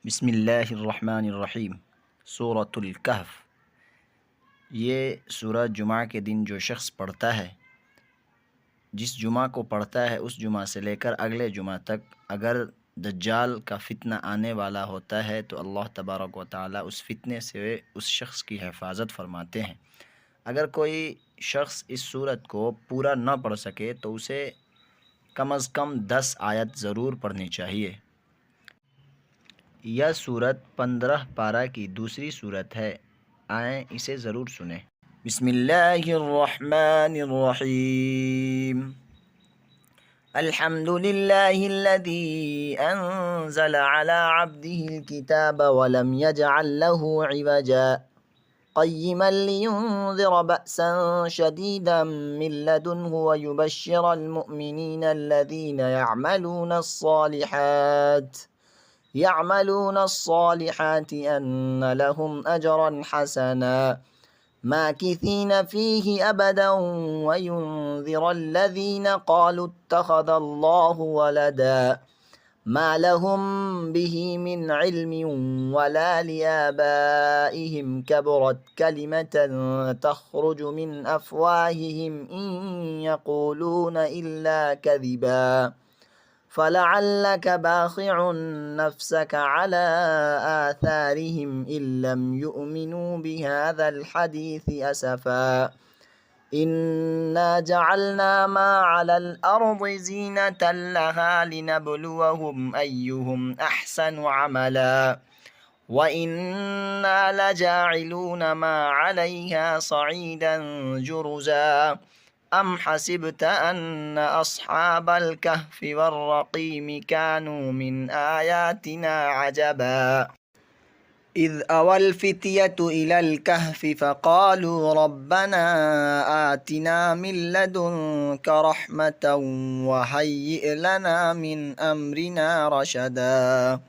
बिस्मिल्लाहिर्रहमानिर्रहीम। सूरतुल कहफ। ये सूरह जुमा के दिन जो शख्स पढ़ता है, जिस जुमा को पढ़ता है उस जुमा से लेकर अगले जुमा तक, अगर दज्जाल का फितना आने वाला होता है तो अल्लाह तबारक व तआला उस फितने से उस शख्स की हिफाजत फरमाते हैं। अगर कोई शख्स इस सूरत को पूरा न पढ़ सके तो उसे कम अज़ कम 10 आयत ज़रूर पढ़नी चाहिए। यह सूरत 15 पारा की दूसरी सूरत है। आएँ इसे ज़रूर सुने। बिस्मिल्लाहिर्रहमानिर्रहीम। अल्हम्दुलिल्लाहिल्लज़ी अंज़ल अला अब्दिहिल किताब वलम यजअल लहू इवजा क़य्यिमन लियुनज़िर बअसन शदीदन मिन लदुन्हु वयुबश्शिरल मुअमिनीन अल्लज़ीना يعملون الصالحات أن لهم أجرا حسنا ماكثين فيه أبدا وينذر الذين قالوا اتخذ الله ولدا ما لهم به من علم ولا لآبائهم كبرت كلمة تخرج من أفواههم إن يقولون إلا كذبا فلعلك باخع نفسك على آثارهم إن لم يؤمنوا بهذا الحديث أسفا إنا جعلنا ما على الأرض زينة لها لنبلوهم أيهم أحسن عملا وإنا لجاعلون ما عليها صعيدا جرزا أم حسبت أن أصحاب الكهف والرقيم كانوا من آياتنا عجبا إذ أوى الفتية إلى الكهف فقالوا ربنا آتنا من لدنك رحمة وهيئ لنا من أمرنا رشدا